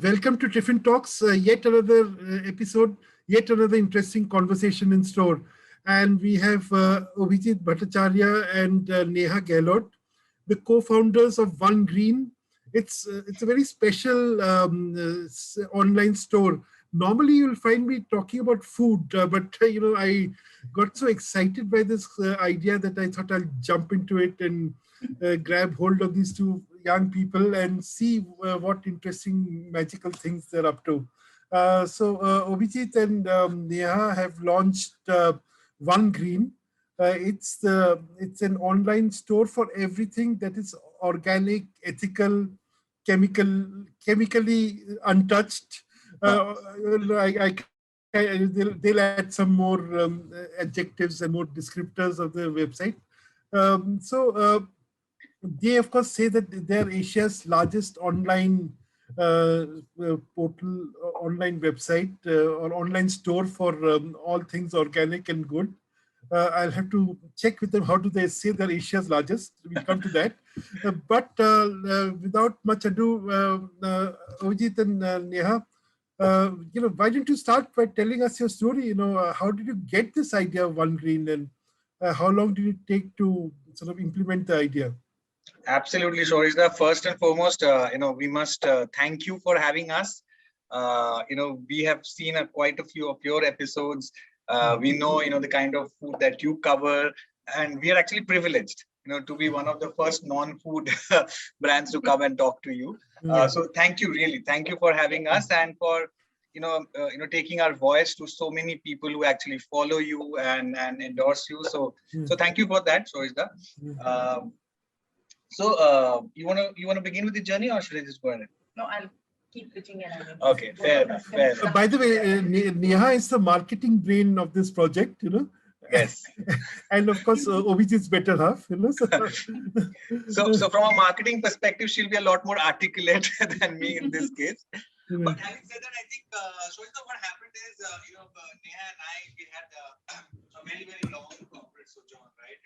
Welcome to Tiffin Talks, yet another episode, yet another interesting conversation in store. And we have Abhijit Bhattacharya and Neha Gehlot, the co-founders of One Green. It's a very special online store. Normally, you'll find me talking about food, but I got so excited by this idea that I thought I'll jump into it and grab hold of these two young people and see what interesting magical things they're up to. Abhijit and Neha have launched One Green. It's an online store for everything that is organic, ethical, chemically untouched. They'll add some more adjectives and more descriptors of the website. They of course say that they're Asia's largest online portal, online website or online store for all things organic and good. I'll have to check with them how do they say they're Asia's largest. We'll come to that. Without much ado, Avijit and Neha, why don't you start by telling us your story? How did you get this idea of One Green, and how long did it take to sort of implement the idea? Absolutely, Shorisda. First and foremost, we must thank you for having us. We have seen quite a few of your episodes. We know, the kind of food that you cover, and we are actually privileged, to be one of the first non-food brands to come and talk to you. So thank you, really. Thank you for having us and for, taking our voice to so many people who actually follow you and endorse you. So thank you for that, Shorisda. So you wanna begin with the journey, or should I just go ahead? No, I'll keep pitching in. Okay, fair enough. By the way, Neha is the marketing brain of this project, Yes. And of course, Abhijit's better half, So from a marketing perspective, she'll be a lot more articulate than me in this case. But having said that, I think Shorisda, what happened is, Neha and I, we had a very, very long corporate sojourn, right?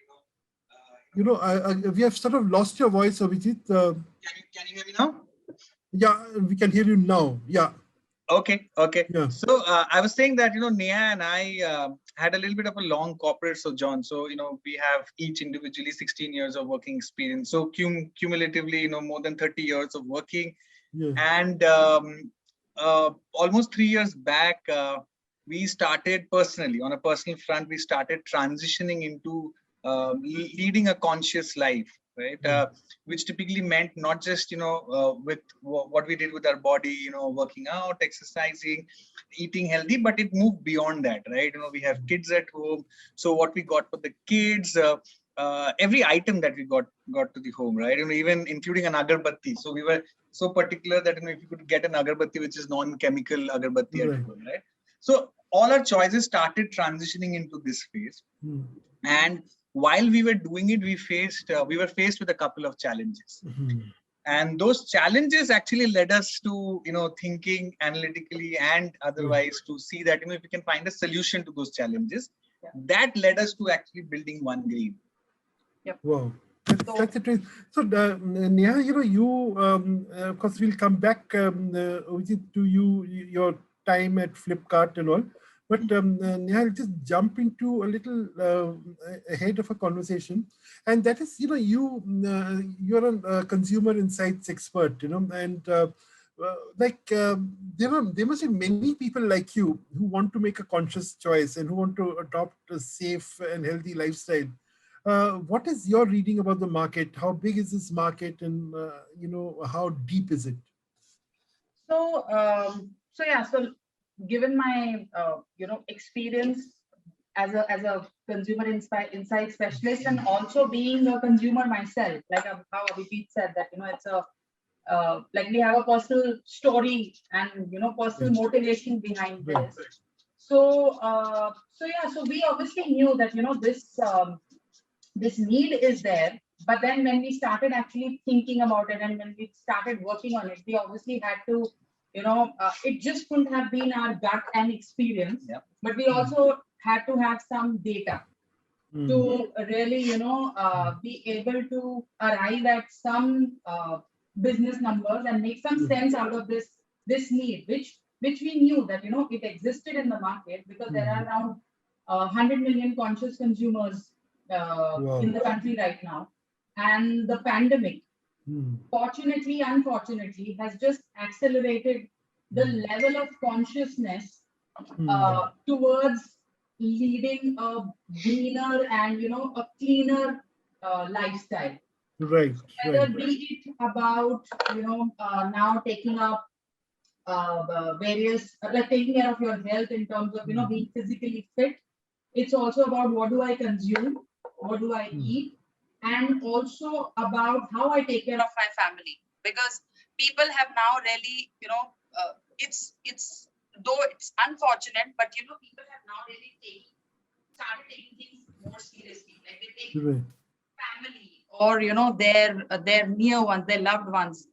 We have sort of lost your voice, Abhijit. Can you hear me now? Yeah, we can hear you now. Yeah. Okay. Yeah. So I was saying that, Neha and I had a little bit of a long corporate sojourn. So, we have each individually 16 years of working experience. So cumulatively, more than 30 years of working. Yeah. And almost 3 years back, we started personally, on a personal front, we started transitioning into leading a conscious life, right? Which typically meant not just, with what we did with our body, working out, exercising, eating healthy, but it moved beyond that, right? We have kids at home. So what we got for the kids, every item that we got to the home, right? Even including an agarbatti. So we were so particular that, if you could get an agarbatti, which is non-chemical agarbatti at home, right? So all our choices started transitioning into this phase. And while we were doing it, we were faced with a couple of challenges. And those challenges actually led us to, thinking analytically and otherwise to see that, if we can find a solution to those challenges, that led us to actually building One Green. Yep. Wow. That's interesting. So, Neha, you, of course, we'll come back to your time at Flipkart and all. But Neha, I'll just jump into a little ahead of a conversation, and that is, you're a consumer insights expert, and there must be many people like you who want to make a conscious choice and who want to adopt a safe and healthy lifestyle. What is your reading about the market? How big is this market, and how deep is it? So given my experience as a consumer insight specialist, and also being a consumer myself, like how Abhijit said that it's a like we have a personal story and personal motivation behind this. So we obviously knew that this need is there, but then when we started actually thinking about it and when we started working on it, we obviously had to it just couldn't have been our gut and experience, but we also had to have some data to really, be able to arrive at some business numbers and make some sense out of this this need, which we knew that, you know, it existed in the market because there are around 100 million conscious consumers in the country right now. And the pandemic, fortunately, unfortunately, has just accelerated the level of consciousness towards leading a greener and, you know, a cleaner lifestyle. Right. Whether be it about, you know, now taking up various, like taking care of your health in terms of, you know, being physically fit. It's also about what do I consume, what do I eat, and also about how I take care of my family. Because people have now really, you know, it's though it's unfortunate, but you know, people have now really started taking things more seriously. Like they take family or, you know, their near ones, their loved ones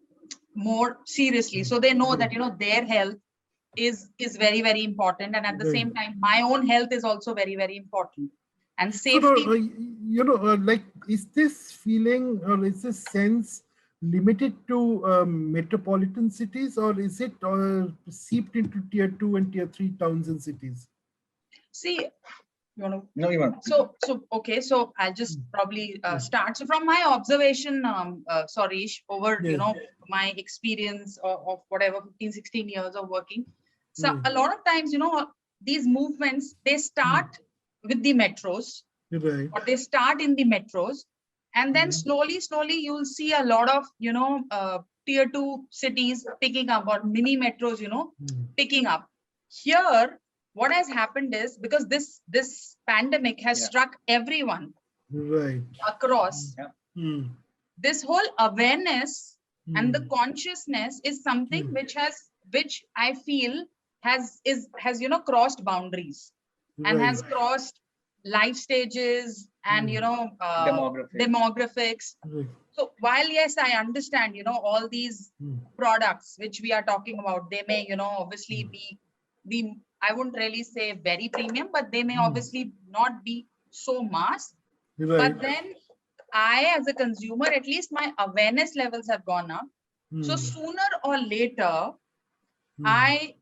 more seriously. So they know that, you know, their health is very, very important. And at the same time, my own health is also very, very important. And safety. So, you know, like, is this feeling or is this sense limited to metropolitan cities, or is it seeped into tier 2 and tier 3 towns and cities? See, you want to? No, you want. So okay. So I'll just probably start. So from my observation, Sarish, over you know, my experience of whatever 15, 16 years of working. So a lot of times, you know, these movements, they start with the metros, or they start in the metros, and then slowly you'll see a lot of, you know, tier 2 cities picking up, or mini metros, you know, picking up. Here, what has happened is, because this pandemic has struck everyone across, this whole awareness and the consciousness is something which I feel has you know, crossed boundaries and has crossed life stages and, you know, demographics. So while, yes, I understand, you know, all these products which we are talking about, they may, you know, obviously be I wouldn't really say very premium, but they may obviously not be so mass. But then I, as a consumer, at least my awareness levels have gone up. So sooner or later, I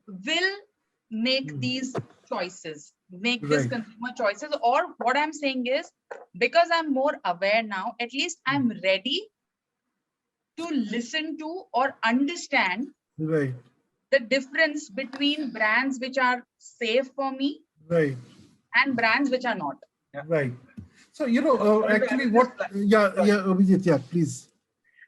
will make these choices, make these consumer choices. Or what I'm saying is, because I'm more aware now, at least I'm ready to listen to or understand the difference between brands which are safe for me and brands which are not. So, you know, actually what, Abhijit, please.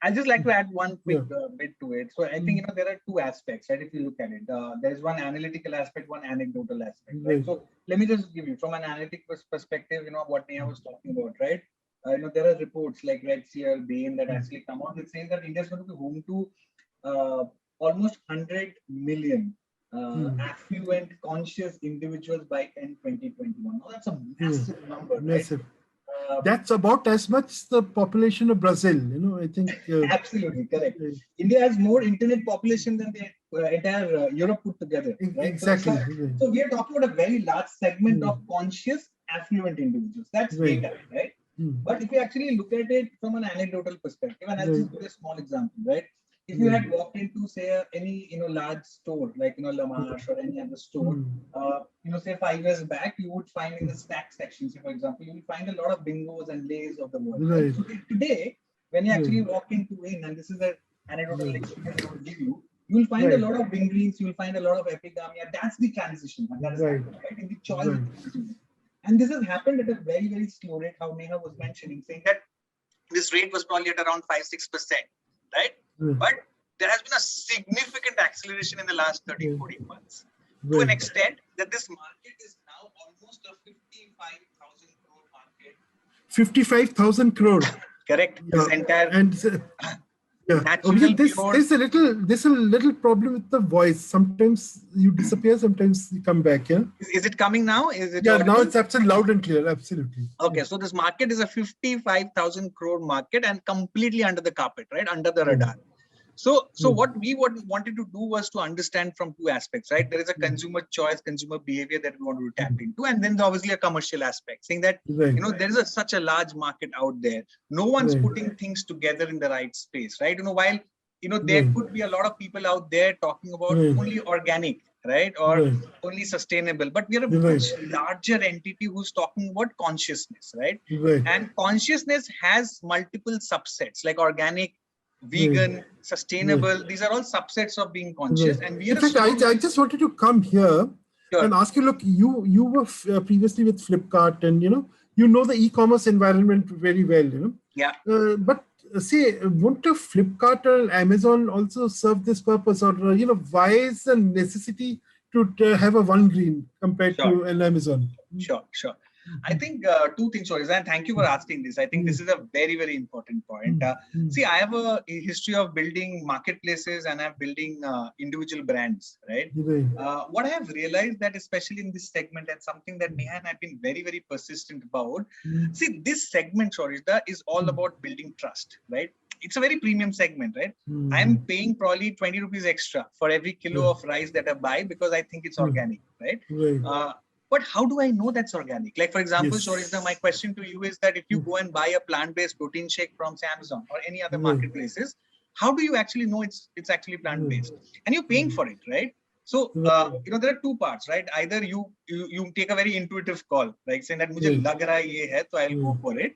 I'd just like to add one quick bit to it. So I think, you know, there are two aspects, right? If you look at it, there's one analytical aspect, one anecdotal aspect, right? So let me just give you from an analytic perspective, you know, what Neha was talking about, right? You know, there are reports like Redseer, Bain that actually come out that says that India is going to be home to almost 100 million affluent, conscious individuals by 2021. Now, that's a massive number, massive. Right? That's about as much the population of Brazil, you know, I think. Absolutely correct. India has more internet population than the entire Europe put together. Right? Exactly. So we are talking about a very large segment of conscious, affluent individuals. That's data, right? But if you actually look at it from an anecdotal perspective, and I'll just give a small example, right? If you had walked into, say, any, you know, large store like, you know, La Marche or any other store, you know, say 5 years back, you would find in the snack section, say, for example, you will find a lot of Bingos and Lays of the world. Right? So today, when you actually walk into in, and this is an anecdotal experience I will give you, you will find a lot of Wingrings, you will find a lot of Epigamia. That's the transition, and that is happening, right? In the choice. And this has happened at a very, very slow rate, how Neha was mentioning, saying that this rate was probably at around 5-6%, right? But there has been a significant acceleration in the last 13-14 months to an extent that this market is now almost a 55,000 crore market. 55,000 crore. Correct. This entire there's a little problem with the voice. Sometimes you disappear, sometimes you come back. Is it coming now? Is it? Yeah, now it's absolutely loud and clear. Absolutely. Okay, so this market is a 55,000 crore market and completely under the carpet, right? Under the radar. So what we wanted to do was to understand from two aspects, right? There is a consumer choice, consumer behavior that we want to tap into, and then obviously a commercial aspect, saying that you know, there is such a large market out there. No one's putting things together in the right space, right? You know, while there Right. could be a lot of people out there talking about Right. only organic, right? Or Right. only sustainable, but we are a Right. much larger entity who's talking about consciousness, right? Right. And consciousness has multiple subsets like organic, vegan, sustainable. These are all subsets of being conscious. Right. And we In are fact, I just wanted to come here Sure. and ask you, look, you were previously with Flipkart, and you know the e-commerce environment very well, Yeah. But say, won't a Flipkart or Amazon also serve this purpose, or why is the necessity to have a One Green compared Sure. to an Amazon? Sure. I think two things, Shoris, and thank you for asking this. I think this is a very, very important point. See, I have a history of building marketplaces and I'm building individual brands, right? What I have realized that especially in this segment, and something that Neha and I have been very, very persistent about, see, this segment, Shoris, is all about building trust, right? It's a very premium segment, right? I'm paying probably 20 rupees extra for every kilo of rice that I buy because I think it's organic, right? But how do I know that's organic? Like, for example, Shorisda, my question to you is that if you go and buy a plant-based protein shake from Amazon or any other marketplaces, how do you actually know it's actually plant-based? And you're paying for it, right? So, there are two parts, right? Either you take a very intuitive call, like saying that mujhe lag raha hai ye hai, so I'll go for it.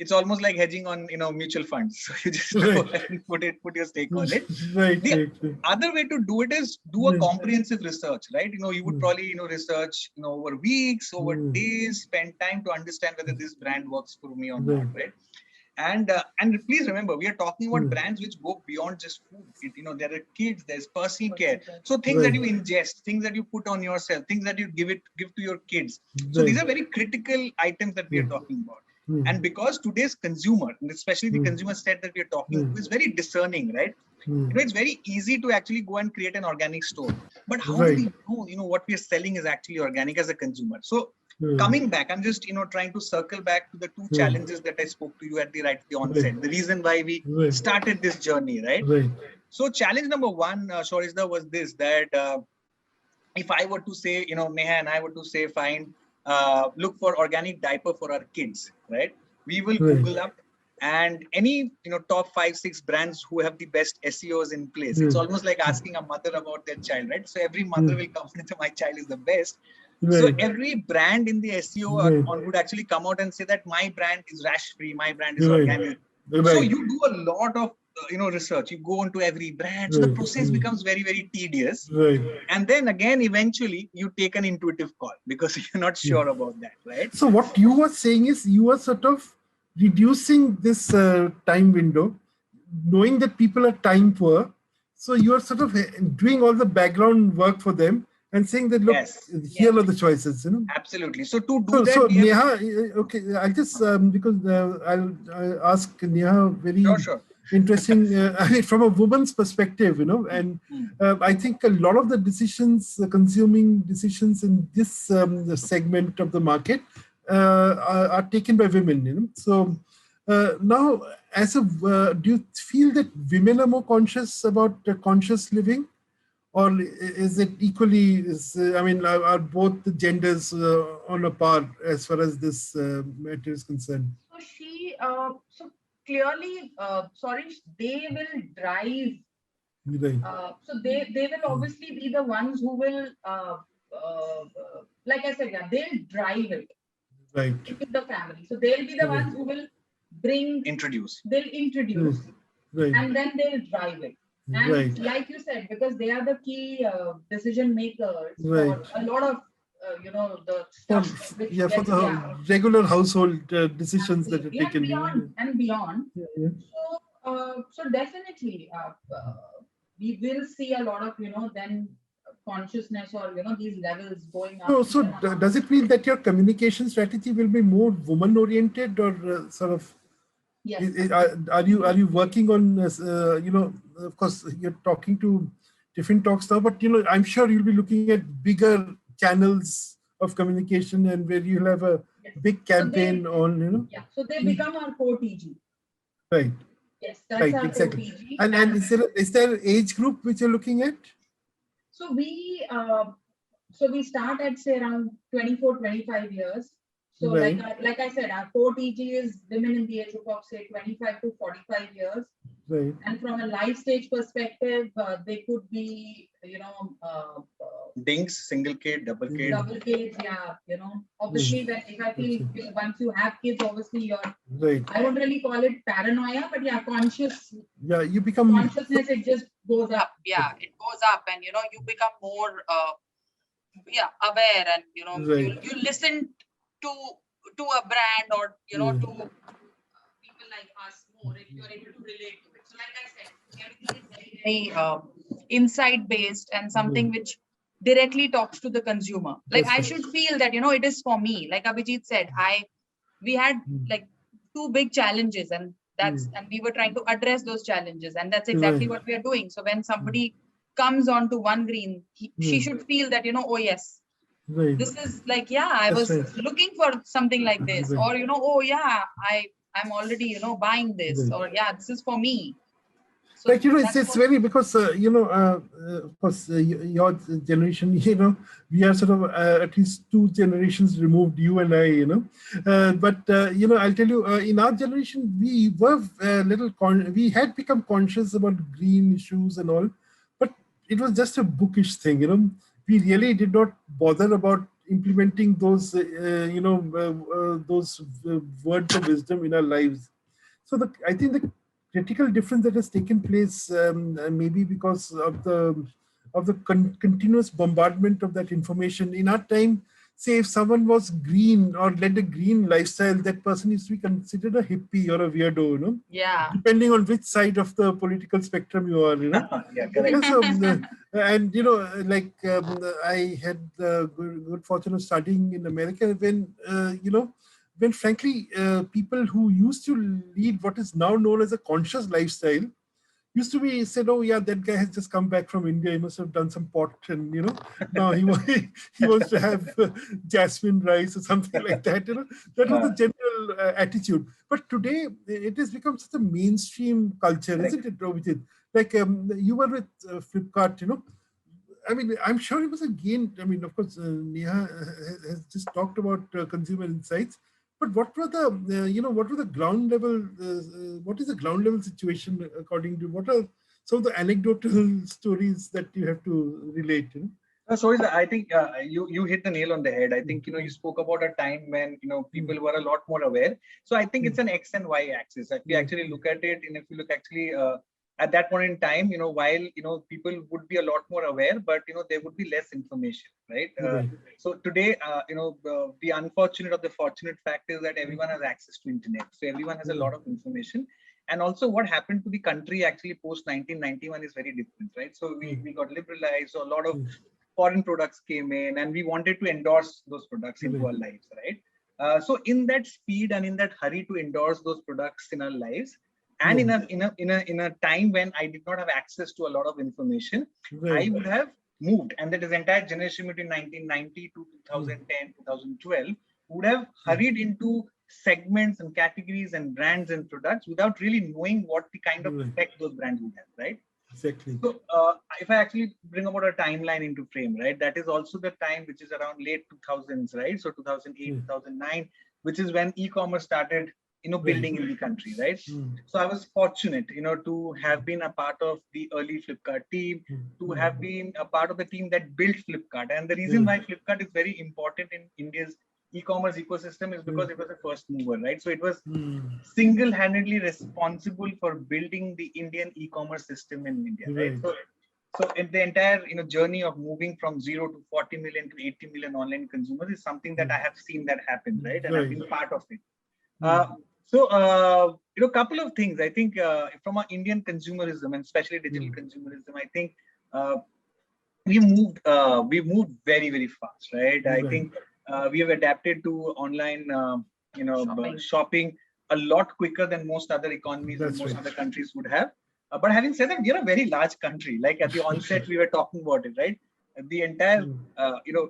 It's almost like hedging on mutual funds. So you just go ahead and put your stake on it. The other way to do it is do a comprehensive research, right? You would probably research over weeks, over days, spend time to understand whether this brand works for me or not, right? And please remember, we are talking about brands which go beyond just food. There are kids, there's personal care. So things that you ingest, things that you put on yourself, things that you give to your kids. So these are very critical items that we are talking about. And because today's consumer, and especially the consumer set that we are talking to, is very discerning, right? It's very easy to actually go and create an organic store. But how do we know, what we are selling is actually organic as a consumer? So coming back, I'm just, trying to circle back to the two challenges that I spoke to you at the onset. The reason why we started this journey, right? So challenge number one, Shorisda, was this, that if I were to say, Neha and I were to say, fine, look for organic diaper for our kids, right? We will Google up and any top 5-6 brands who have the best SEOs in place. It's almost like asking a mother about their child, right? So every mother will come and say my child is the best. So every brand in the SEO would actually come out and say that my brand is rash free, my brand is organic. So you do a lot of research. You go into every brand. So the process becomes very, very tedious. And then again, eventually you take an intuitive call because you're not sure about that, right? So what you were saying is you are sort of reducing this time window, knowing that people are time poor. So you are sort of doing all the background work for them and saying that, look, here are the choices, Absolutely. So to do that, so Neha, okay, I'll just, because I'll ask Neha very interesting, I mean, from a woman's perspective, and I think a lot of the decisions, the consuming decisions in this the segment of the market are taken by women, So now, as a, do you feel that women are more conscious about conscious living? Or is it equally, are both the genders on a par as far as this matter is concerned? So so clearly, they will drive. So they will obviously be the ones who will, like I said, they'll drive it. With the family. So they'll be the ones who will introduce, and then they'll drive it. And like you said, because they are the key decision makers for a lot of the stuff for the regular household decisions that are taken beyond. So definitely we will see a lot of then consciousness or these levels going up. So does it mean that your communication strategy will be more woman oriented, or sort of? Yes. Are you working on of course you're talking to different talks now, but I'm sure you'll be looking at bigger channels of communication and where you'll have a big campaign on so they become our core TG. Right. Yes, that's our exactly. Core TG. And is there an age group which you're looking at? So we start at say around 24-25 years. So like I said, our core TG is women in the age group of say 25 to 45 years. Right. And from a life stage perspective, they could be, Dinks, single kid, double kid. double kids, yeah, obviously when if I feel once you have kids, obviously Right. I won't really call it paranoia, but yeah, Yeah, you become consciousness, it just goes up. Yeah, it goes up, and you become more aware, and Right. you listen to a brand, or to people like us more, if you're able to relate to it. So like I said, everything is very, very insight based, and something which directly talks to the consumer. Like That's I right. should feel that it is for me. Like Abhijit said, we had like two big challenges, and and we were trying to address those challenges, and that's exactly Right. what we are doing. So when somebody comes onto One Green, she should feel that oh yes, Right. this is like, yeah, I That's was right. looking for something like this, Right. or oh yeah, I'm already buying this, Right. or yeah, this is for me. So Like, it's that's what- very, because of course, your generation, we are sort of at least 2 generations removed, you and I, but I'll tell you, in our generation, we were we had become conscious about green issues and all, but it was just a bookish thing. We really did not bother about implementing those words of wisdom in our lives. So I think the critical difference that has taken place, maybe because of the continuous bombardment of that information in our time. Say if someone was green or led a green lifestyle, that person is to be considered a hippie or a weirdo, yeah, depending on which side of the political spectrum you are, Yeah, correct. Yes, and I had the good fortune of studying in America when when frankly people who used to lead what is now known as a conscious lifestyle used to be said, oh yeah, that guy has just come back from India, he must have done some pot, and now he wants to have jasmine rice or something like that. That was the general attitude. But today it has become such a mainstream culture, isn't it, Robijit? Like you were with Flipkart, I mean, I'm sure it was a gain. I mean, of course, Neha has just talked about consumer insights. But what were what were the ground level? What is the ground level situation according to what are some of the anecdotal stories that you have to relate? So I think you hit the nail on the head. I think you spoke about a time when people were a lot more aware. So I think it's an X and Y axis. If you actually look at it, and if you look actually at that point in time, while people would be a lot more aware, but there would be less information, right? So today, the unfortunate or the fortunate fact is that everyone has access to internet. So everyone has a lot of information. And also what happened to the country actually post 1991 is very different, right? So we got liberalized, so a lot of foreign products came in, and we wanted to endorse those products into our lives, right? So in that speed and in that hurry to endorse those products in our lives, and in a time when I did not have access to a lot of information, I would have moved, and that is entire generation between 1990 to 2010, 2012 would have hurried into segments and categories and brands and products without really knowing what the kind of effect those brands would have, right? Exactly. So if I actually bring about a timeline into frame, right, that is also the time which is around late 2000s, right? So 2008, 2009, which is when e-commerce started, building in the country, right? So I was fortunate, to have been a part of the early Flipkart team, to have been a part of the team that built Flipkart. And the reason why Flipkart is very important in India's e-commerce ecosystem is because it was a first mover, right? So it was single-handedly responsible for building the Indian e-commerce system in India, right? So in the entire journey of moving from 0 to 40 million to 80 million online consumers is something that I have seen that happen, right? And I've been part of it. So couple of things. I think from our Indian consumerism and especially digital consumerism, I think we moved very, very fast, right? I think we have adapted to online shopping a lot quicker than most other economies and most other countries would have. But having said that, we are a very large country. Like at the onset, we were talking about it, right? The entire,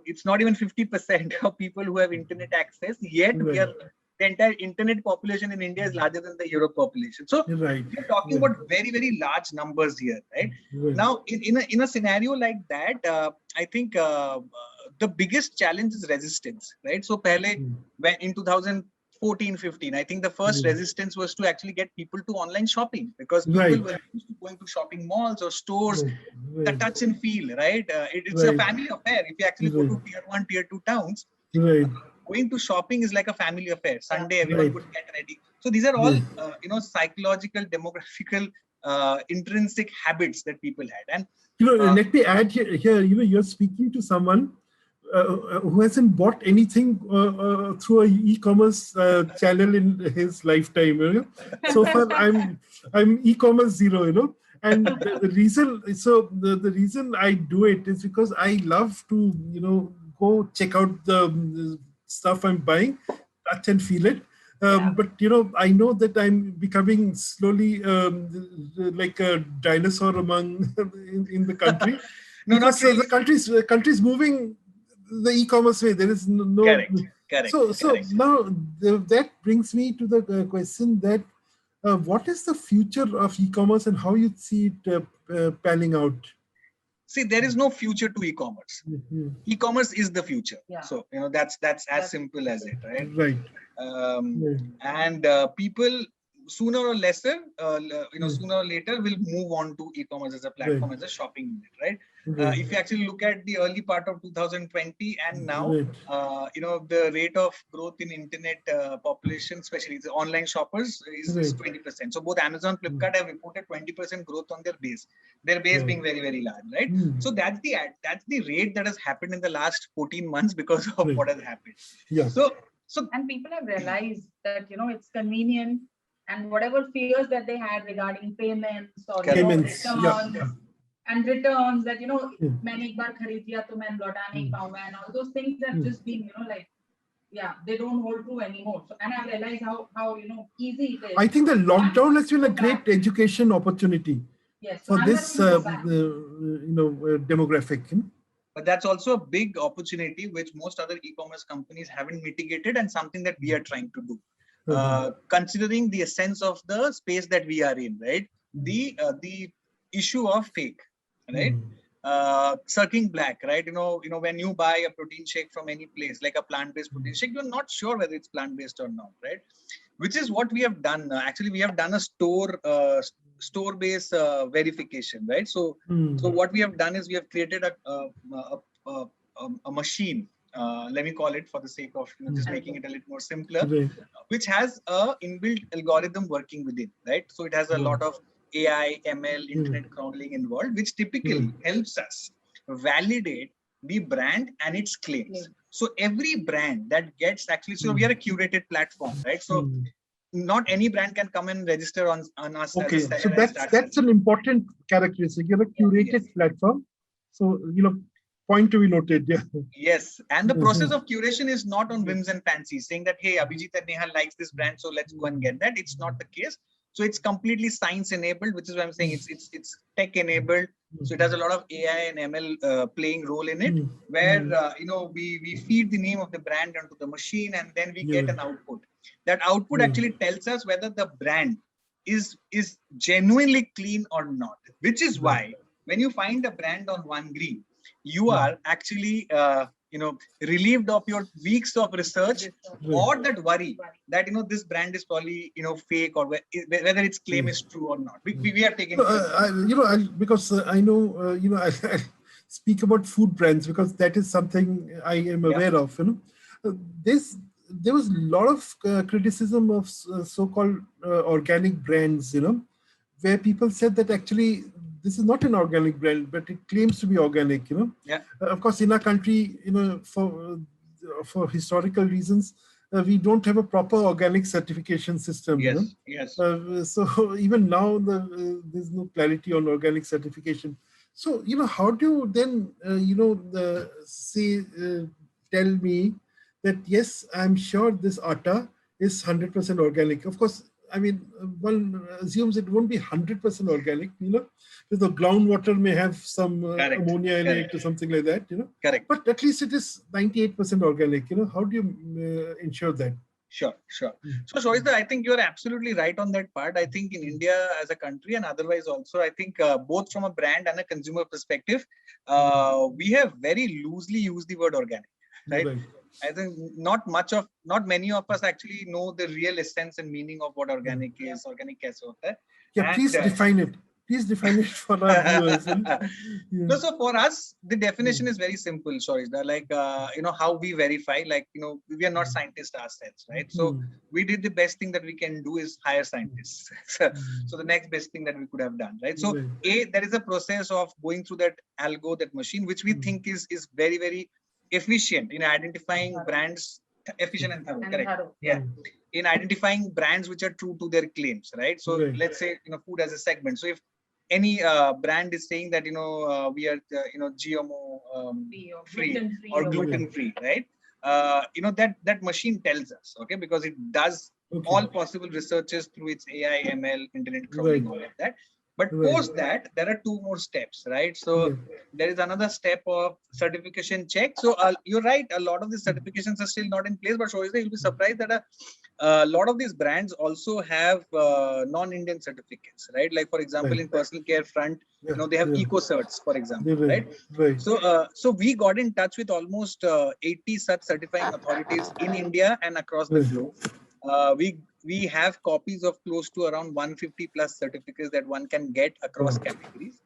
it's not even 50% of people who have internet access, yet we are, the entire internet population in India is larger than the Europe population. So we're talking about very, very large numbers here, right? Now, in a scenario like that, I think the biggest challenge is resistance, right? So when in 2000, 14, 15. I think the first resistance was to actually get people to online shopping, because people Right. were used to going to shopping malls or stores, Right. the Right. touch and feel, right? It's a Right. family affair. If you actually go to tier 1, tier 2 towns, Right. going to shopping is like a family affair. Sunday, everyone Right. would get ready. So these are all, Yes. psychological, demographical, intrinsic habits that people had. And let me add here, you're speaking to someone who hasn't bought anything through a e-commerce channel in his lifetime. So far, I'm e-commerce zero. And the reason, the reason I do it is because I love to, go check out the stuff I'm buying, touch and feel it. But I know that I'm becoming slowly like a dinosaur among in the country. No, not because really. the country's moving the e-commerce way. There is no. Correct. So Correct. now that brings me to the question that what is the future of e-commerce and how you see it panning out? See, there is no future to e-commerce. Mm-hmm. E-commerce is the future. Yeah. So that's as simple as it, right? Right. And people sooner or lesser, sooner or later will move on to e-commerce as a platform, as a shopping unit, right? If you actually look at the early part of 2020 and now, the rate of growth in internet population, especially the online shoppers, is 20%. So both Amazon, Flipkart have reported 20% growth on their base being very, very large, right? So that's the rate that has happened in the last 14 months because of what has happened. Yeah. So and people have realized that it's convenient, and whatever fears that they had regarding payments or returns and returns, that maine ek baar kharid liya to main lauta nahi paunga, and all those things have just been they don't hold true anymore. So, and I realize how easy it is. I think the lockdown has been a great education opportunity. Yes, for this demographic. But that's also a big opportunity which most other e-commerce companies haven't mitigated, and something that we are trying to do. Considering the essence of the space that we are in, right? The issue of fake, right? Circling black, right? When you buy a protein shake from any place, like a plant-based protein shake, you're not sure whether it's plant-based or not, right? Which is what we have done. Actually, we have done a store-based verification, right? So what we have done is we have created a machine. Let me call it, for the sake of just making it a little more simpler, which has a inbuilt algorithm working within, right? So it has a lot of AI, ML, internet crawling involved, which typically helps us validate the brand and its claims. So every brand that gets so we are a curated platform, right? So not any brand can come and register on us. Okay, so that's an important characteristic. You're a curated platform. So, point to be noted. Yeah. Yes. And the process of curation is not on whims and fancies, saying that, hey, Abhijit and Neha likes this brand, so let's go and get that. It's not the case. So it's completely science enabled, which is what I'm saying. It's tech enabled. So it has a lot of AI and ML playing role in it, where we feed the name of the brand onto the machine, and then we get an output. That output actually tells us whether the brand is genuinely clean or not. Which is why when you find a brand on One Green, you are actually relieved of your weeks of research or that worry that this brand is probably fake, or whether its claim is true or not. We are taking because I know I speak about food brands because that is something I am aware of. There was a lot of criticism of so-called organic brands, where people said that actually this is not an organic brand, but it claims to be organic. Of course, in our country, for historical reasons, we don't have a proper organic certification system. Yes. So even now, there's no clarity on organic certification. So how do you then tell me that yes, I'm sure this atta is 100% organic? Of course, I mean, one assumes it won't be 100% organic, because the groundwater may have some ammonia in it or something like that, Correct. But at least it is 98% organic, How do you ensure that? Sure. So, Shohita, I think you're absolutely right on that part. I think in India as a country and otherwise also, I think both from a brand and a consumer perspective, we have very loosely used the word organic, right? I think not many of us actually know the real essence and meaning of what organic is. Organic kaise hota hai. Yeah, please define it. Please define it for our viewers. No, so for us, the definition is very simple, Shorisda. Like, how we verify, like, we are not scientists ourselves, right? So we did the best thing that we can do is hire scientists. So the next best thing that we could have done, right? So there is a process of going through that algo, that machine, which we think is very, very efficient in identifying brands, efficient and thorough, correct? Yeah. In identifying brands which are true to their claims, right? So let's say, food as a segment. So if any brand is saying that, we are, GMO free or gluten free, right? That machine tells us, okay, because it does all possible researches through its AI, ML, internet crawling, all of that. But post that, there are two more steps, right? So there is another step of certification check. So you're right, a lot of the certifications are still not in place, but Shorisda, you'll be surprised that a lot of these brands also have non-Indian certificates, right? Like, for example, in personal care front, they have eco-certs, for example, right? So we got in touch with almost 80 such certifying authorities in India and across the globe. We have copies of close to around 150 plus certificates that one can get across categories.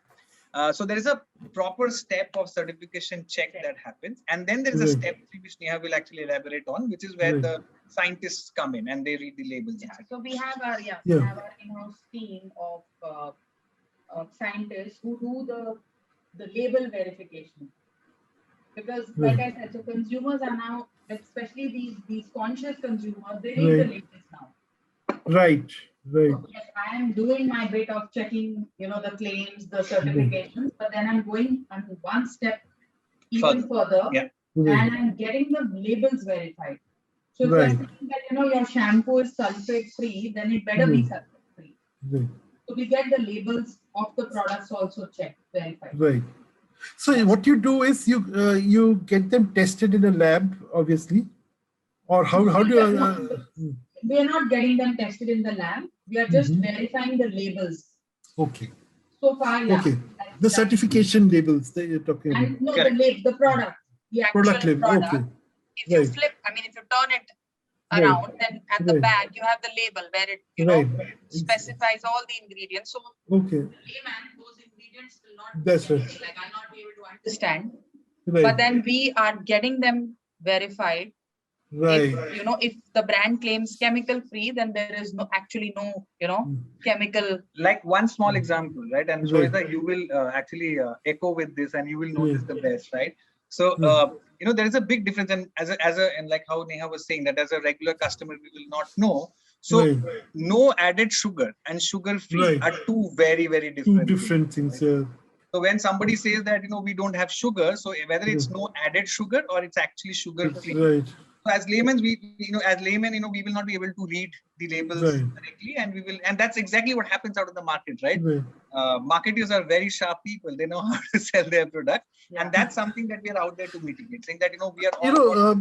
So there is a proper step of certification check that happens. And then there is a step 3, which Neha will actually elaborate on, which is where the scientists come in and they read the labels. So we have our, we have our in-house team of scientists who do the label verification. Because like I said, so consumers are now, especially these conscious consumers, they read the labels now. Right. So yes, I am doing my bit of checking, the claims, the certifications, but then I'm going on one step even further, and I'm getting the labels verified. So if you're saying that, your shampoo is sulfate free, then it better be sulfate free. So we get the labels of the products also checked, verified. Right. So what you do is you get them tested in a lab, obviously, or how do you? We are not getting them tested in the lab. We are just verifying the labels. Okay. So far, yeah. Okay. The certification labels that you're talking about. And no, the product. The actual Product label. product. Okay. If you flip, if you turn it around, then at the back you have the label where it specifies all the ingredients. So layman, those ingredients will not like I'll not be able to understand. But then we are getting them verified. If the brand claims chemical free, then there is actually no chemical. Like one small example, right? And Shorisda, you will actually echo with this, and you will know this the best, right? So there is a big difference, and and like how Neha was saying, that as a regular customer we will not know. So no added sugar and sugar free are two very, very different things. So when somebody says that we don't have sugar, so whether it's no added sugar or it's actually sugar free. So as laymen, we will not be able to read the labels correctly, and that's exactly what happens out of the market, right? Marketers are very sharp people; they know how to sell their product, and that's something that we are out there to mitigate. Saying that we are all.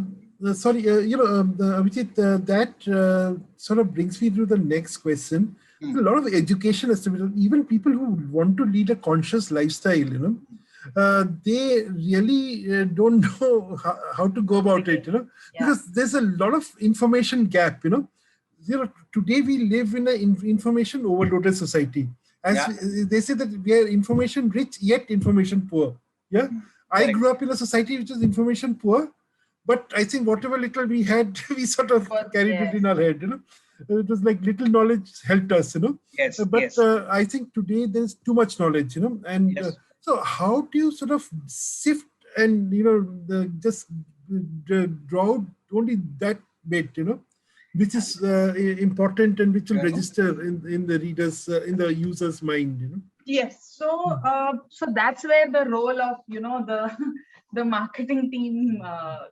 Abhijit, that sort of brings me to the next question. A lot of education has to be done. Even people who want to lead a conscious lifestyle, they really don't know how to go about it, because there's a lot of information gap, Today we live in an information overloaded society. As they say that we are information rich yet information poor. I grew up in a society which is information poor, but I think whatever little we had, we sort of carried it in our head, It was like little knowledge helped us, But I think today there's too much knowledge, and so how do you sort of sift and, just draw out only that bit, which is important and which will register in the reader's, in the user's mind, Yes. So, so that's where the role of, the marketing team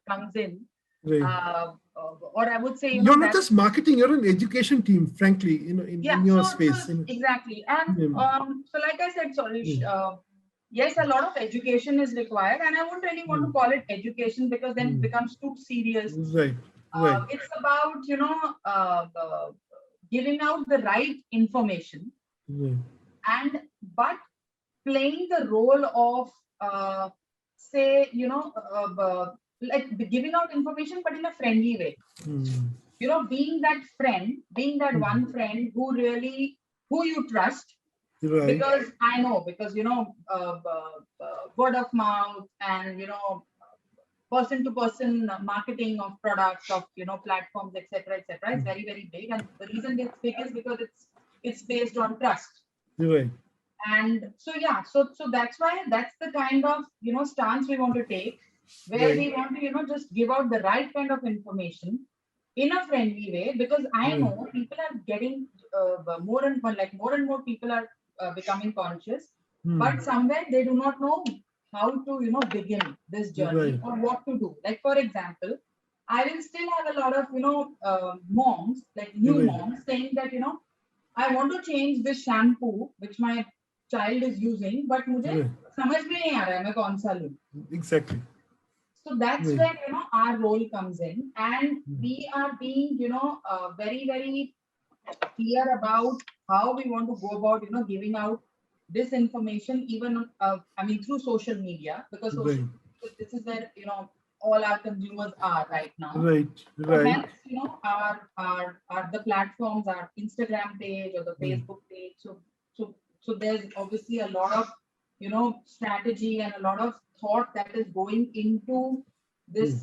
comes in. Or I would say, you're not just marketing, you're an education team, frankly, in your space. Exactly. And so like I said, Sorish, yes, a lot of education is required, and I wouldn't really want to call it education because then it becomes too serious. It's about, giving out the right information but playing the role of, say, like giving out information, but in a friendly way. You know, being that friend, being that one friend who you trust, Right. because I know, because word of mouth and person to person marketing of products, of platforms, etc., etc., is very, very big. And the reason it's big is because it's based on trust. Right. And so yeah, so that's why, that's the kind of stance we want to take, where Right. we want to just give out the right kind of information in a friendly way, because I know people are getting more and more people are becoming conscious, but somewhere they do not know how to begin this journey, Right. or what to do. Like, for example, I will still have a lot of moms, like new Right. moms, saying that I want to change this shampoo which my child is using, but मुझे Right. समझ में नहीं आ रहा है मैं कौन सा लूं. Exactly. So that's Right. where our role comes in, and we are being very, very clear about how we want to go about giving out this information, even I mean through social media, because Right. this is where all our consumers are right now. Right. So Right. hence, our the platforms, our Instagram page or the Facebook page. So there's obviously a lot of strategy and a lot of thought that is going into this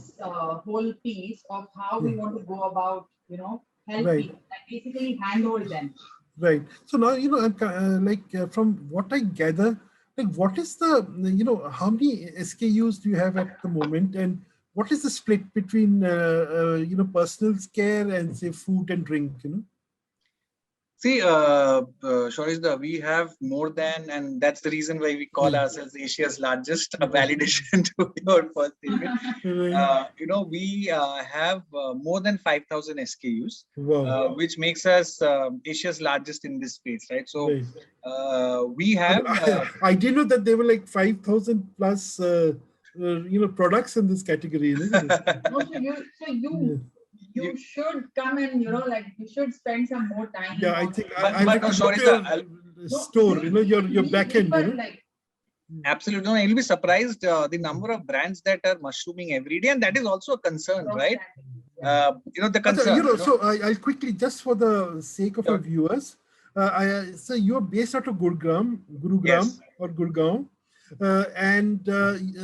whole piece of how we want to go about help Right. people, like basically handhold them. Right. So now, from what I gather, like what is the, how many SKUs do you have at the moment, and what is the split between, personal care and say food and drink, See, Shorishda, we have more than, and that's the reason why we call ourselves Asia's largest. A validation to your first statement. We have more than 5,000 SKUs, Wow. which makes us Asia's largest in this space, right? So Right. we have. I didn't know that there were like 5,000 plus, products in this category. No, you should come and you should spend some more time. Yeah, I think But I like no, to sorry, look sir, your store, your back end. Like, absolutely. No, you'll be surprised the number of brands that are mushrooming every day, and that is also a concern, right? The concern. So I'll quickly, just for the sake of our viewers, so you're based out of Gurugram Yes. or Gurgaon, and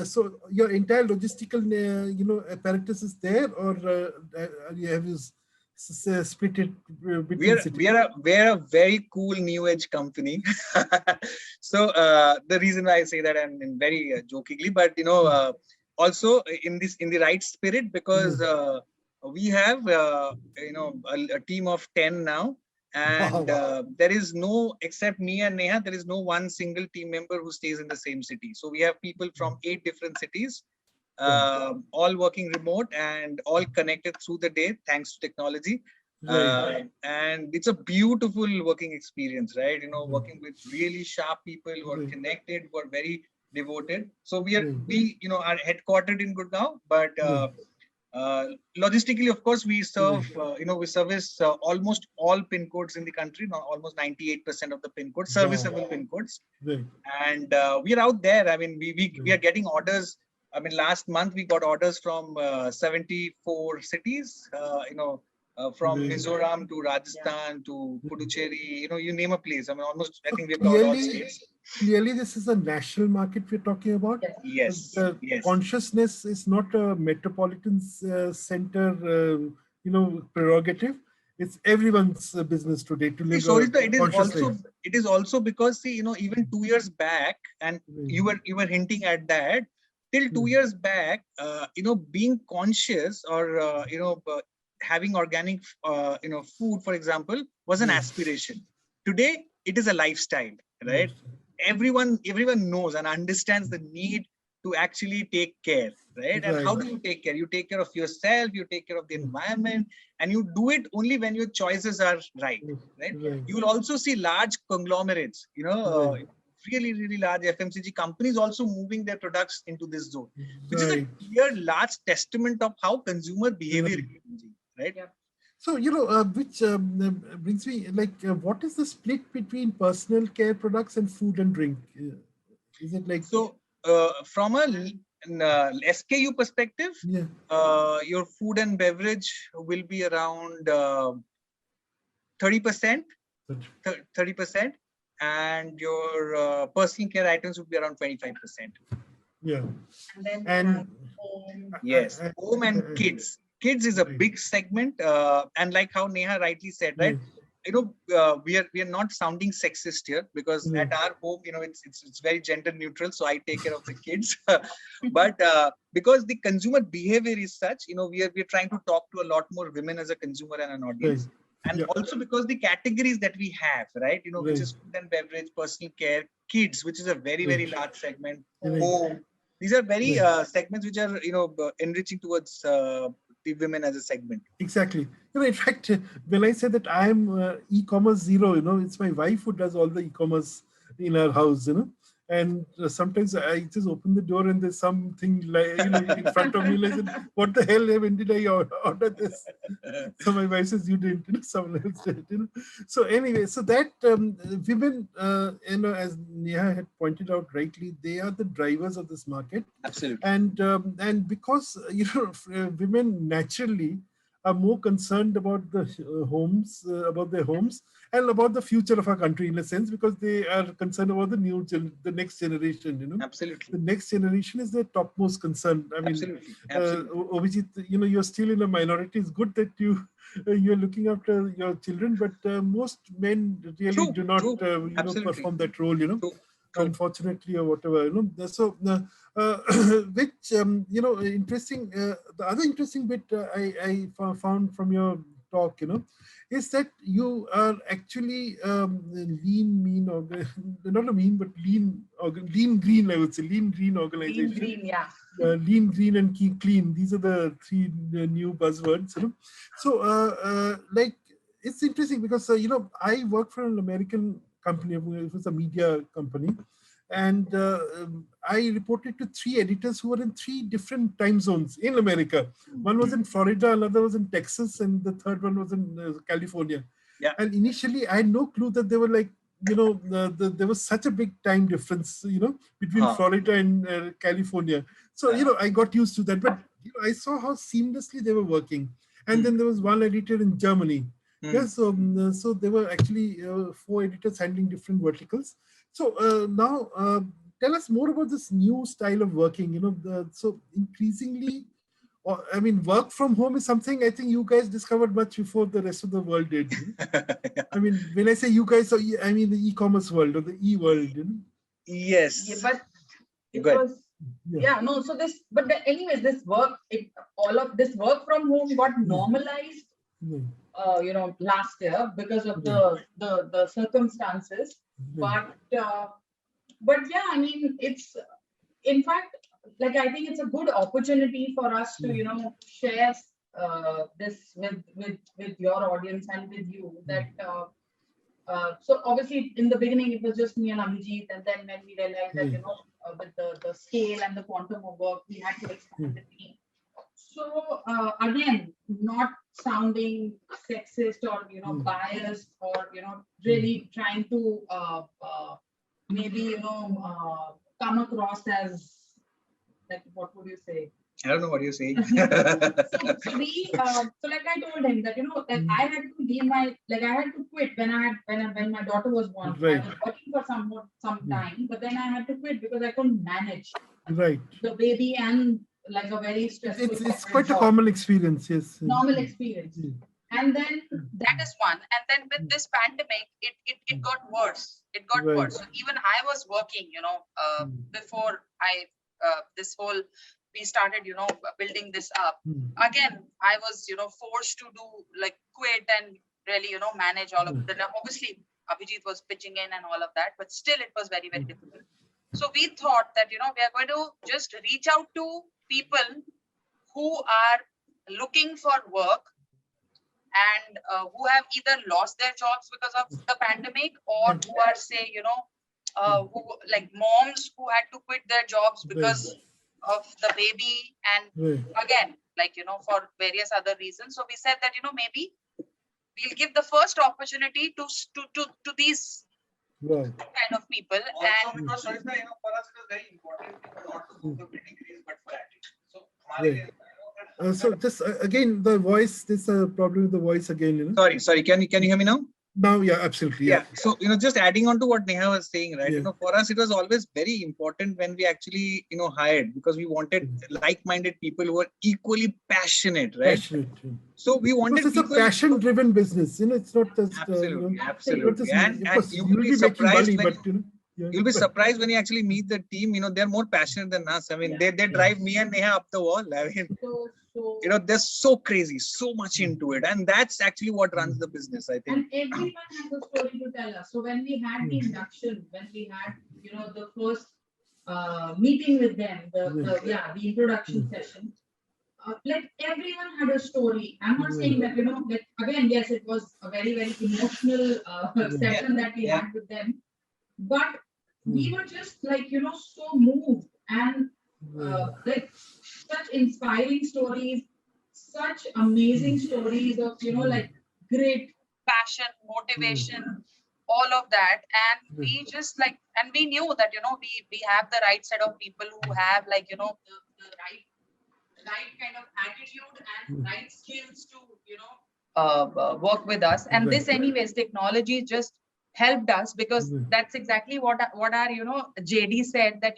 so your entire logistical, apparatus is there, or you have split it between cities? We're a very cool new age company. So the reason why I say that, and very jokingly, but also in the right spirit, because we have a team of 10 now, and there is no, except me and Neha, there is no one single team member who stays in the same city. So we have people from 8 different cities, all working remote and all connected through the day thanks to technology. And it's a beautiful working experience, right? Working with really sharp people who are connected, who are very devoted. So we are headquartered in Gurgaon, but logistically, of course, we serve we service almost all pin codes in the country, almost 98% of the pin codes, serviceable pin codes. And we are out there. I mean, we are getting orders. I mean, last month we got orders from 74 cities, from Mizoram to Rajasthan to Puducherry, you name a place. I mean, almost, I think we've covered all states. Clearly, this is a national market we're talking about. Yes. Consciousness is not a metropolitan center, prerogative. It's everyone's business today to live it is also because, see, even 2 years back, and you were hinting at that, till 2 years back, being conscious or having organic food, for example, was an aspiration. Today it is a lifestyle, right? Everyone knows and understands the need to actually take care, right? And how do you take care? You take care of yourself, you take care of the environment, and you do it only when your choices are right? You will also see large conglomerates, really, really large FMCG companies also moving their products into this zone, which is a clear, large testament of how consumer behavior is changing, right? So, which brings me, what is the split between personal care products and food and drink? Is it like... So, from a SKU perspective, Yeah. your food and beverage will be around 30%, 30%, and your personal care items would be around 25%. Yeah. And then And home. Yes, home and kids. Kids is a Right. big segment, and like how Neha rightly said, right? We are not sounding sexist here, because Yeah. at our home, it's very gender neutral. So I take care of the kids, but because the consumer behavior is such, we're trying to talk to a lot more women as a consumer and an audience. And Yeah. also because the categories that we have, right, which Right. is food and beverage, personal care, kids, which is a very, very large segment, Right. home. These are very Right. segments which are, enriching towards the women as a segment. Exactly. In fact, when I say that I am e-commerce zero, it's my wife who does all the e-commerce in our house, and sometimes I just open the door and there's something like, in front of me, and I said, what the hell, when did I order this? So my wife says, you didn't, someone else did, So anyway, so that women, as Neha had pointed out rightly, they are the drivers of this market. Absolutely. And because, women naturally are more concerned about the homes, about their homes, and about the future of our country in a sense, because they are concerned about the next generation. Absolutely. The next generation is their topmost concern. I mean, Absolutely. Absolutely. Abhijit, you're still in a minority. It's good that you're looking after your children, but most men really True, do not, true. Absolutely. perform that role. True. Unfortunately, or whatever. So, which interesting. The other interesting bit I found from your talk, is that you are actually lean, mean, not a mean, but lean green. I would say lean green organization. Lean green, yeah. Lean, green, and keep clean. These are the three new buzzwords. So, like, it's interesting because I work for an American company. It was a media company, and I reported to 3 editors who were in 3 different time zones in America. One was in Florida, another was in Texas, and the third one was in California. Yeah. And initially, I had no clue that they were like, there was such a big time difference, between Florida and California. So, I got used to that, but I saw how seamlessly they were working. And then there was one editor in Germany. Yeah, so there were actually 4 editors handling different verticals. So now tell us more about this new style of working. So increasingly, I mean, work from home is something I think you guys discovered much before the rest of the world did. I mean, when I say you guys, so I mean the e-commerce world or the e-world. Yes. Yeah, but it was. Yeah, no. So anyways, this work, all of this work from home got normalized. Last year because of the circumstances. But yeah, I mean, it's in fact, like, I think it's a good opportunity for us to share this with your audience and with you, that so obviously in the beginning it was just me and Abhijit, and then when we realized that with the scale and the quantum of work, we had to expand the team. So again, not sounding sexist or biased, or really trying to maybe come across as, like, what would you say? I don't know what you're saying. So like I told him that I had to leave I had to quit when my daughter was born. Right. I was working for some time, but then I had to quit because I couldn't manage the baby and like a very stressful. It's quite a common experience, yes. Normal experience. And then that is one. And then with this pandemic, it got worse. It got worse. So even I was working, before we started, building this up. Again, I was, forced to do like quit and really, manage all of it. Obviously, Abhijit was pitching in and all of that, but still it was very, very difficult. So we thought that, we are going to just reach out to people who are looking for work and who have either lost their jobs because of the pandemic, or who are, say, who, like moms who had to quit their jobs because of the baby, and again, like, for various other reasons. So we said that, maybe we'll give the first opportunity to these kind of people. Also, because Sarita, for us it was very important not to go the pedigree. but for attitude. So, So just again, the voice, there's a problem with the voice again, you know. sorry, can you hear me now? Now, yeah, absolutely. Yeah. So, just adding on to what Neha was saying, right? Yeah. For us, it was always very important when we actually, hired, because we wanted like-minded people who were equally passionate, right? Passionate. Yeah. So we wanted Because it's a passion-driven business, you know. It's not just absolutely. And And you will you'll be be making surprised money, when, but you know. Yeah. you'll be surprised when you actually meet the team. They're more passionate than us. I mean, they drive me and Neha up the wall. I mean, they're so crazy, so much into it, and that's actually what runs the business, I think. And everyone has a story to tell us. So when we had the induction, when we had, the first meeting with them, the introduction session, like everyone had a story. I'm not saying that, like, again, yes, it was a very, very emotional session that we had with them, but we were just like, so moved and like such inspiring stories, such amazing stories of, like great passion, motivation, all of that. And we just like, and we knew that, we have the right set of people who have like, the right kind of attitude and right skills to, work with us. And this anyways, technology just helped us, because that's exactly what our, JD said, that,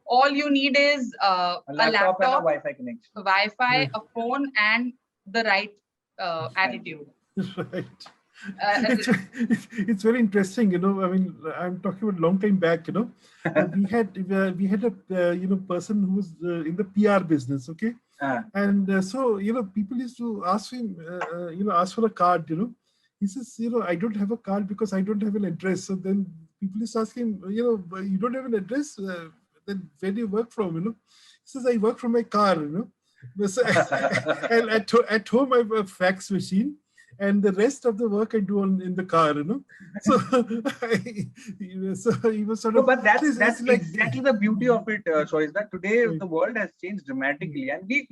all you need is a laptop and a Wi-Fi connection, Wi-Fi, a phone, and the right attitude. Right. It's very interesting, I mean, I'm talking about a long time back, we had a person who was in the PR business, okay, and so people used to ask him, ask for a card, he says, I don't have a card because I don't have an address. So then people used to ask him, you don't have an address, then where do you work from? He says, I work from my car, So, and at home I have a fax machine, and the rest of the work I do in the car, So, so he was sort of. But that's like, exactly the beauty of it. Sorry, is that today the world has changed dramatically, and we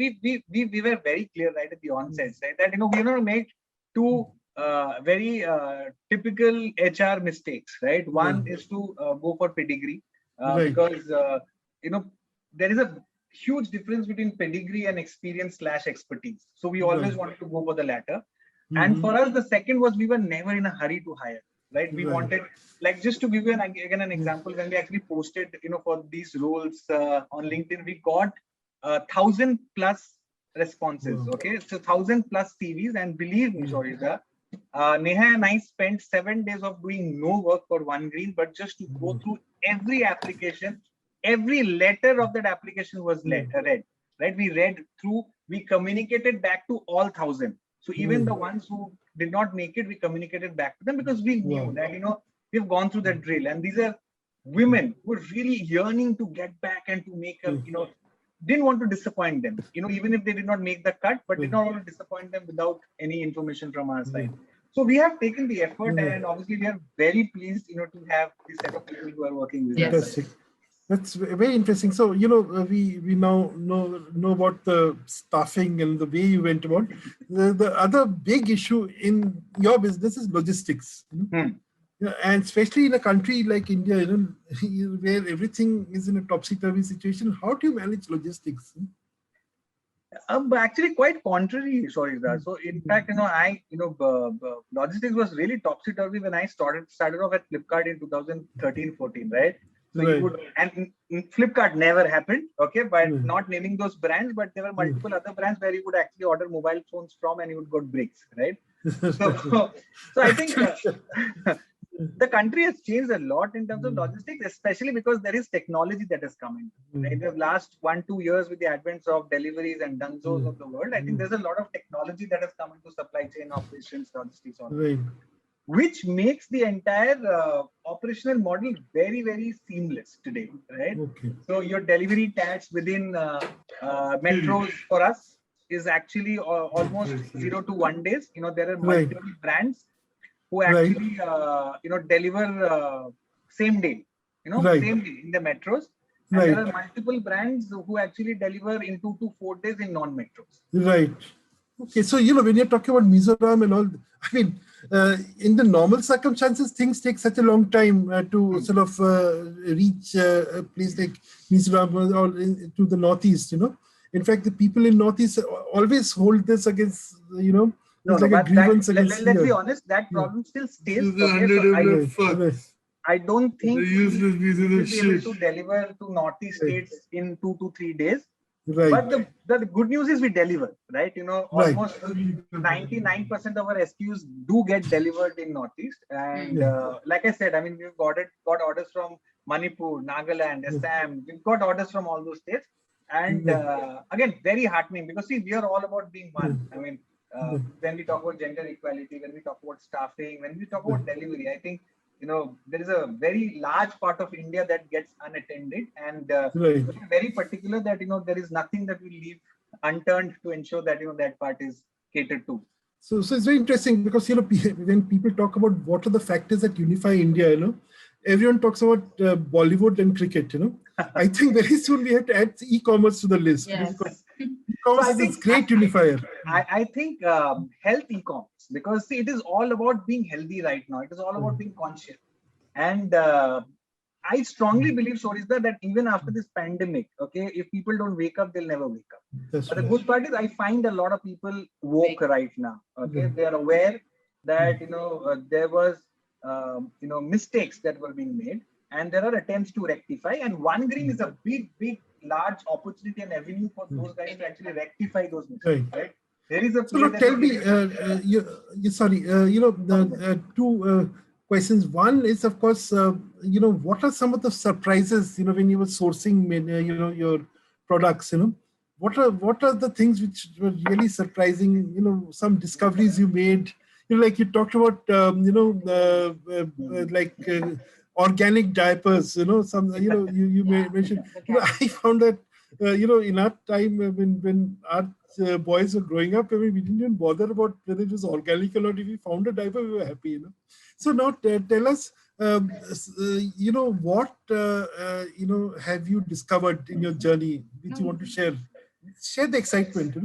were very clear right at the onset, right, that we're going to make two very typical HR mistakes, right? One is to go for pedigree, because there is a huge difference between pedigree and experience/expertise. So we always wanted to go for the latter. And for us, the second was, we were never in a hurry to hire, right? We wanted, like, just to give you an example, when we actually posted, for these roles on LinkedIn, we got 1,000+ responses. Okay, so 1,000+ CVs, and believe me, Shorizha, Neha and I spent 7 days of doing no work for OneGreen, but just to go through every application. Every letter of that application was read, right? We read through, we communicated back to all 1,000. So even the ones who did not make it, we communicated back to them, because we knew that, we've gone through the drill, and these are women who are really yearning to get back and to make a, didn't want to disappoint them, even if they did not make the cut, but did not want to disappoint them without any information from our side. So we have taken the effort, and obviously we are very pleased, to have this set of people who are working with us. That's very interesting. So, we now know about the staffing and the way you went about. The other big issue in your business is logistics. And especially in a country like India, where everything is in a topsy-turvy situation, how do you manage logistics? Actually, quite contrary, Shorizha. So, in fact, logistics was really topsy-turvy when I started off at Flipkart in 2013-14, right? So you would, and Flipkart never happened, okay, by not naming those brands, but there were multiple other brands where you would actually order mobile phones from, and you would get bricks, right? So I think the country has changed a lot in terms of logistics, especially because there is technology that has come in. In the last 1-2 years, with the advent of deliveries and Dunzos of the world, I think there's a lot of technology that has come into supply chain operations, logistics, which makes the entire operational model very, very seamless today, right? So your delivery tags within metros for us is actually almost 0 to 1 days. There are multiple brands who actually deliver same day, same day in the metros. And there are multiple brands who actually deliver in 2 to 4 days in non-metros. Right. Okay, so when you're talking about Mizoram and all, I mean, in the normal circumstances, things take such a long time to sort of reach a place like Mizoram or to the Northeast, In fact, the people in Northeast always hold this against, it's like a grievance against let's be here. honest, that problem still stays. This is the Okay, so underdeveloped fuck. I don't think The we useless piece will of be able shit. to deliver to Northeast Right. states in 2 to 3 days. Right. But the good news is we deliver, right? Right. Almost 99% of our SKUs do get delivered in Northeast. And like I said, I mean, we've got orders from Manipur, Nagaland, Assam. We've got orders from all those states. And again, very heartening because see, we are all about being one. I mean, when we talk about gender equality, when we talk about staffing, when we talk about delivery, I think, there is a very large part of India that gets unattended, and Right. we're very particular that there is nothing that we leave unturned to ensure that that part is catered to. So it's very interesting because when people talk about what are the factors that unify India, everyone talks about Bollywood and cricket. I think very soon we have to add e-commerce to the list. Yes. Because e-commerce is a great unifier. I think health e-commerce, because see, it is all about being healthy right now. It is all about being conscious. And I strongly believe, Sorisda, that even after this pandemic, okay, if people don't wake up, they'll never wake up. That's But the right. good part is I find a lot of people woke right now. Okay, they are aware that there was mistakes that were being made, and there are attempts to rectify. And One Green is a big, large opportunity and avenue for those guys to actually rectify those mistakes. Right? There is a. So now tell me, two questions. One is, of course, what are some of the surprises, when you were sourcing, your products, what are the things which were really surprising, some discoveries you made, like you talked about, organic diapers, you mentioned, I found that, in our time when our boys were growing up, I mean, we didn't even bother about whether it was organic or not. If we found a diaper, we were happy, So now tell us, what, have you discovered in your journey, which you want to share? Share the excitement,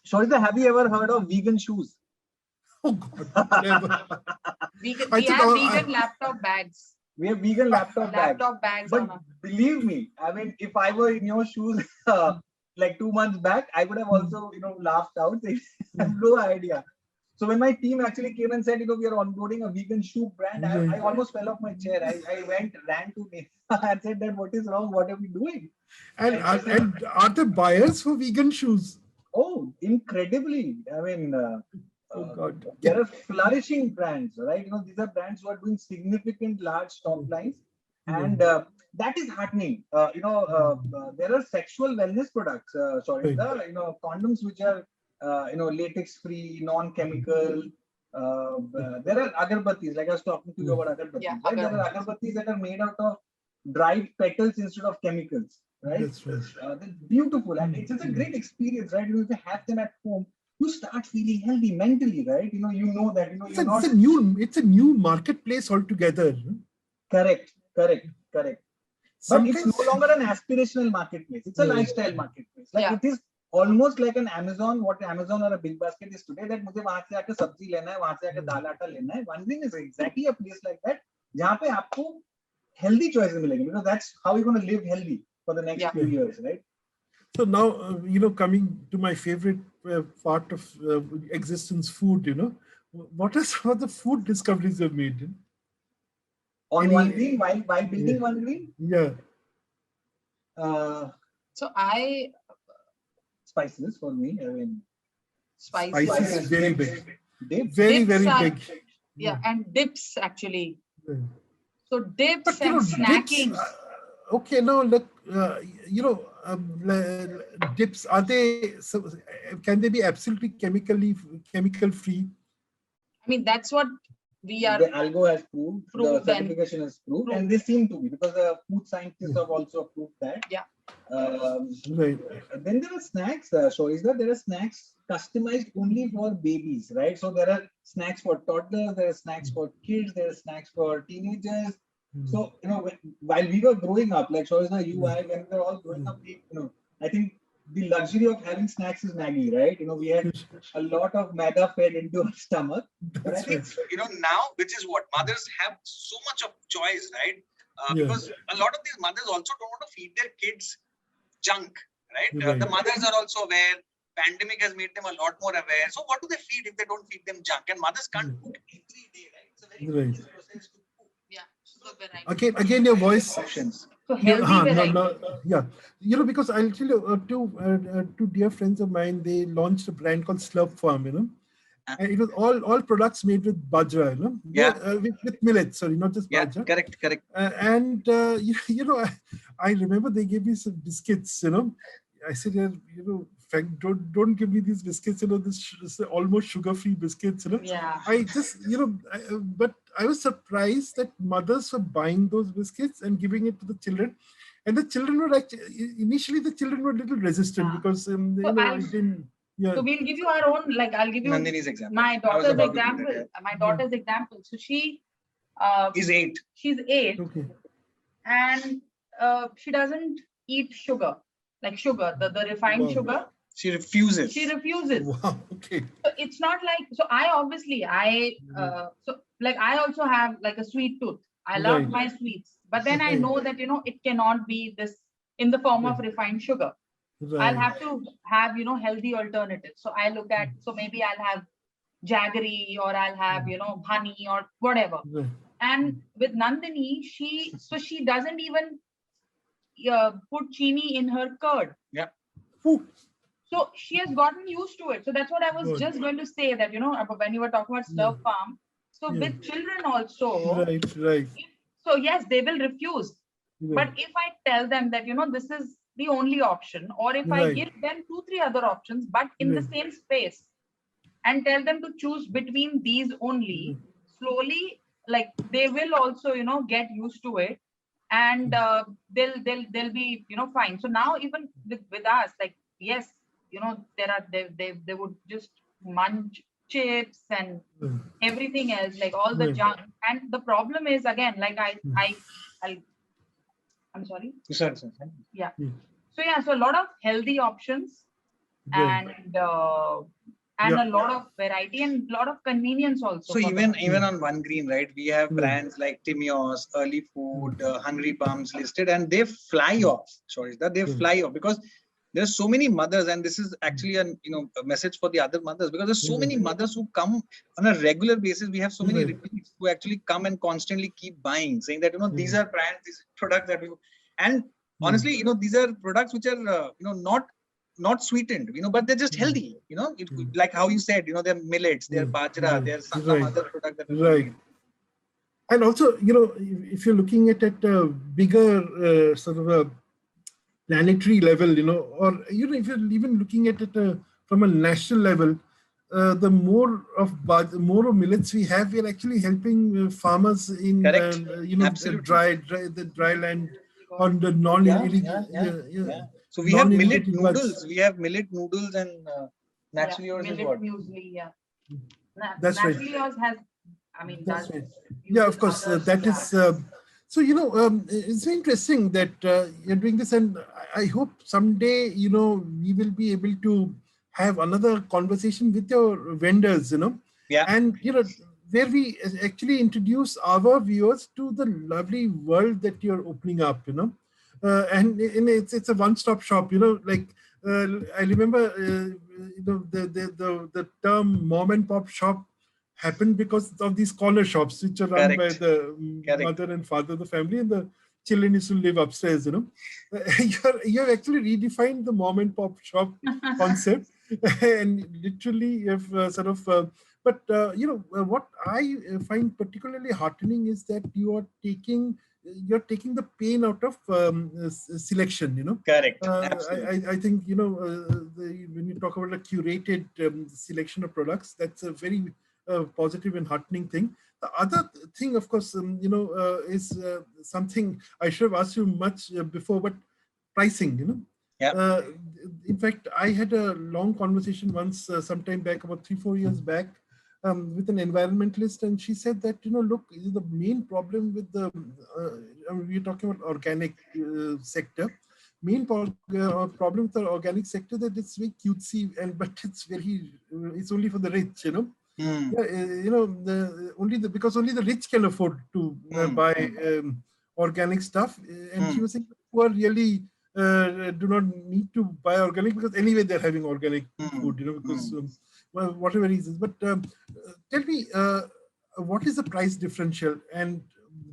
Sorisda, have you ever heard of vegan shoes? Oh God, never. We I have thought, vegan laptop bags. We have vegan laptop bags. Laptop bags. But believe me, I mean, if I were in your shoes like 2 months back, I would have also, laughed out. I have no idea. So when my team actually came and said, we are onboarding a vegan shoe brand, I almost fell off my chair. I ran to me and said that what is wrong? What are we doing? And are there buyers for vegan shoes? Oh, incredibly. I mean, Oh God. there are flourishing brands, right? These are brands who are doing significant large top lines, and that is heartening. There are sexual wellness products. Condoms which are latex free, non-chemical. There are agarbattis, like I was talking to you about agarbattis. Yeah, right? There are agarbattis that are made out of dried petals instead of chemicals. Right? That's right. They're beautiful, and it's a great experience, right? If you have them at home, you start feeling healthy mentally, right? You know that it's a new marketplace altogether. Correct. But Sometimes, it's no longer an aspirational marketplace. It's a lifestyle marketplace. Like it is almost like an Amazon. What Amazon or a Big Basket is today, that मुझे वहाँ से आके सब्जी लेना है, वहाँ से आके दाल आटा लेना है. One Green is exactly a place like that, जहाँ पे आपको healthy choices मिलेंगे, because that's how you're going to live healthy for the next few years, right? So now, coming to my favorite part of existence, food, what are some of the food discoveries you've made? On One Green, while building One Green? Yeah. So I Spices for me. I mean, Spices is very big. Dips. Very Dips are- big. yeah, and dips actually. Yeah. So dips But and dips, snacking. okay, now look, dips, are they? Can they be absolutely chemical free? I mean, that's what we are. The algo has proved, the Proved and- certification has proved, and they seem to be, because the food scientists have also proved that. Yeah. Right. Then there are snacks, Shorisda, there are snacks customized only for babies, right? So there are snacks for toddlers, there are snacks for kids, there are snacks for teenagers. So, while we were growing up, like Shorisda, you, I, when we were all growing up, I think the luxury of having snacks is Maggie, right? We had a lot of maida fed into our stomach. But I That's think, right. now, which is what mothers have so much of choice, right? Yeah. Because a lot of these mothers also don't want to feed their kids junk, right? Right. The mothers are also aware. Pandemic has made them a lot more aware. So what do they feed if they don't feed them junk? And mothers can't cook every day, right? It's a very Right. tedious process to cook. Yeah. So variety. Again, your voice. Options. So healthy variety. Yeah, because I'll tell you, two dear friends of mine, they launched a brand called Slurp Farm, and it was all products made with bajra, Yeah. with millet, sorry, not just Yeah, bajra. correct. And I remember they gave me some biscuits, I said, Frank, don't give me these biscuits, this almost sugar-free biscuits, Yeah. I just, but I was surprised that mothers were buying those biscuits and giving it to the children. And the children were actually, initially the children were a little resistant because, So it didn't, yeah. So we'll give you our own, I'll give you Nandini's example. my I was daughter's about to do that, example. yeah. My daughter's example. So she He's 8. she's 8 Okay. and she doesn't eat sugar, like sugar, the refined Wow. sugar. She refuses. She refuses. Wow, okay. So it's not like, so I obviously, I also have like a sweet tooth. I love Right. my sweets, but then I Right. know that, it cannot be this in the form of refined sugar. I'll have to have, healthy alternatives. So I look at, so maybe I'll have jaggery or I'll have, honey or whatever. Right. And with Nandini, she doesn't even put chini in her curd. Yeah. Ooh. So she has gotten used to it. So that's what I was Good. just going to say, that, when you were talking about Slurp Farm. So with children also, Right. so yes, they will refuse. Right. But if I tell them that, this is the only option, or if I Right. give them 2-3 other options, but in the Right. same space, and tell them to choose between these only, slowly, like they will also, get used to it, and they'll be, fine. So now even with us, like, yes, they would just munch chips and everything else, like all the Right. junk. And the problem is, again, like I'm sorry. Sorry. Yeah. Hmm. So yeah, so a lot of healthy options Right. and a lot of variety and a lot of convenience also. So for even them. on One Green, right, we have brands like Timios, Early Food, Hungry Bums listed, and they fly off. Sorry, that they fly off because there's so many mothers, and this is actually a message for the other mothers, because there's so many mothers who come on a regular basis. We have so many repeats who actually come and constantly keep buying, saying that these are brands, these products that we, and honestly, these are products which are not sweetened, but they're just healthy. Like how you said, they're millets, they're bajra, they're some other product that Right. And also, if you're looking at a bigger sort of a planetary level, or if you're even looking at it from a national level, the more of millets we have, we're actually helping farmers in the dry land on the non-irrigated. So we have millet noodles. We have millet noodles and naturally yours is what? Muesli, yeah. That's right. Naturally yours has, That's right. Yeah, of course, that is. So it's interesting that you're doing this, and I hope someday we will be able to have another conversation with your vendors, Yeah. And where we actually introduce our viewers to the lovely world that you're opening up, and it's a one-stop shop, like I remember the term mom and pop shop happened because of these corner shops which are run by the mother and father of the family, and the children used to live upstairs. You have actually redefined the mom and pop shop concept, and literally you've sort of. What I find particularly heartening is that you're taking the pain out of selection. Correct. I think when you talk about a curated selection of products, that's a very positive and heartening thing. The other thing, of course, is something I should have asked you much before, but pricing. Yeah. In fact, I had a long conversation once, sometime back, about 3-4 years back, with an environmentalist, and she said that look, the main problem with the we're talking about organic sector. main problem with the organic sector that it's very cutesy, but it's it's only for the rich, you know. Hmm. Yeah, because only the rich can afford to buy organic stuff. And she was saying poor really do not need to buy organic because anyway they're having organic food, you know, because well, whatever reasons. But tell me, what is the price differential, and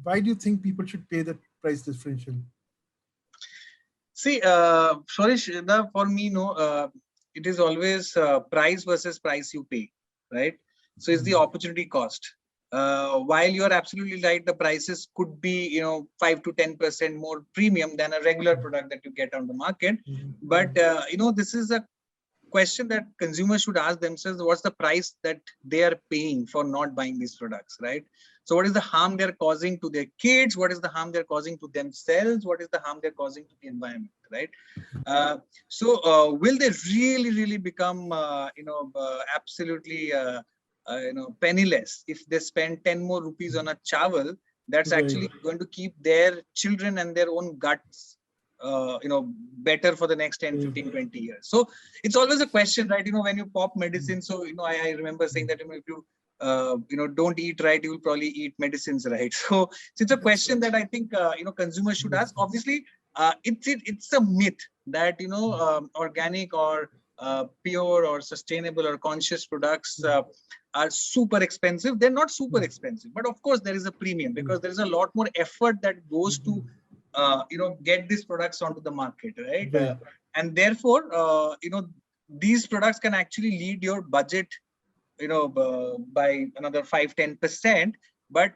why do you think people should pay that price differential? See, Shorish, for me, no, it is always price versus price you pay, right? So it's the opportunity cost. While you are absolutely right, the prices could be, you know, 5 to 10% more premium than a regular product that you get on the market. But, you know, this is a question that consumers should ask themselves: what's the price that they are paying for not buying these products, right? So what is the harm they're causing to their kids? What is the harm they're causing to themselves? What is the harm they're causing to the environment, right? Will they really become absolutely penniless if they spend 10 more rupees on a chawal that's actually going to keep their children and their own guts better for the next 10, 15, 20 years? So it's always a question, right? You know, when you pop medicine, so, you know, I remember saying that, you know, if you don't eat right, you will probably eat medicines, right? So it's a question that I think, consumers should ask. Obviously, it's a myth that, you know, organic or pure or sustainable or conscious products are super expensive. They're not super expensive, but of course there is a premium because there is a lot more effort that goes to get these products onto the market, right? And therefore, these products can actually lead your budget, by another 5-10%. But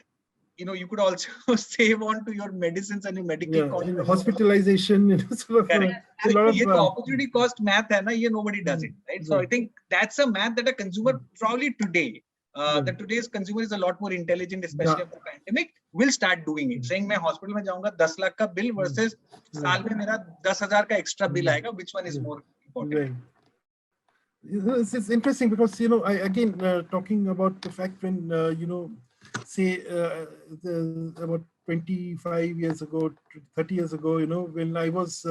you could also save on to your medicines and your medical costs. Hospitalization, sort of a lot of opportunity cost math, nobody does it, right? So I think that's a math that a consumer probably today, that today's consumer is a lot more intelligent, especially after the pandemic, will start doing it. Saying, मैं hospital में जाऊँगा 10 lakh का bill versus साल में मेरा 10,000 का extra bill आएगा. Which one is more important? Right. It's interesting because, I again talking about the fact when, say about 25 years ago, 30 years ago, when I was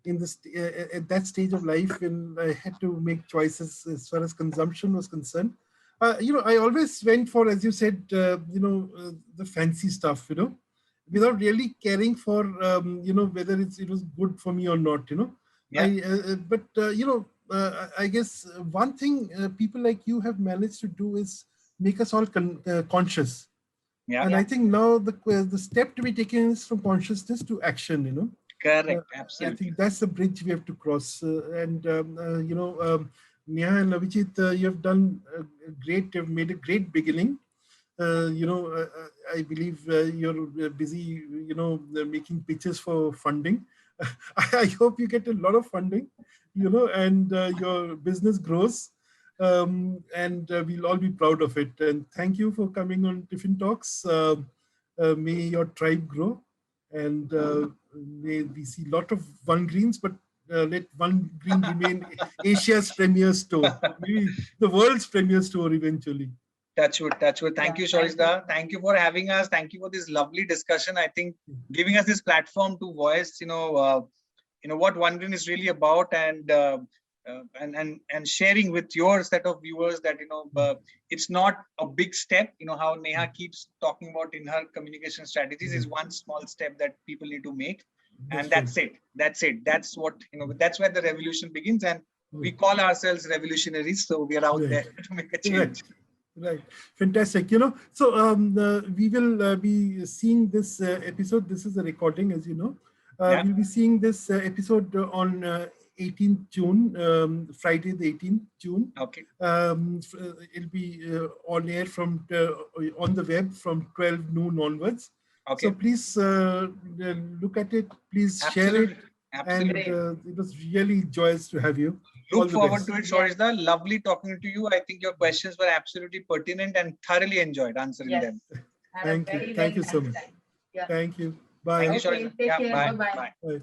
in this at that stage of life, when I had to make choices as far as consumption was concerned, I always went for, as you said, the fancy stuff, without really caring for, whether it was good for me or not, I guess one thing people like you have managed to do is make us all conscious. And I think now the step to be taken is from consciousness to action, Correct, absolutely. I think that's the bridge we have to cross. Neha and Abhijit, you have done great, you've made a great beginning. I believe you're busy, making pitches for funding. I hope you get a lot of funding, and your business grows. And we'll all be proud of it. And thank you for coming on Tiffin Talks. May your tribe grow, and may we see a lot of One Greens, but let One Green remain Asia's premier store, maybe the world's premier store eventually. Touch wood. Thank you, Shorishda. Thank you for having us. Thank you for this lovely discussion. I think giving us this platform to voice, what One Green is really about, and sharing with your set of viewers that, it's not a big step. How Neha keeps talking about in her communication strategies is one small step that people need to make. And that's it. That's what, that's where the revolution begins. And we call ourselves revolutionaries. So we are out there to make a change. Right. Fantastic. So we will be seeing this episode. This is a recording, as you know. We'll be seeing this episode on 18th June, Friday, the 18th June. Okay. It'll be on air from on the web from 12 noon onwards. Okay. So please look at it. Please share it. Absolutely. And it was really joyous to have you. Look forward to it, Shorishda. Lovely talking to you. I think your questions were absolutely pertinent and thoroughly enjoyed answering them. Thank you. Thank you so much. Thank you. Bye. Thank you, Shorishda. Take care. Bye. Bye.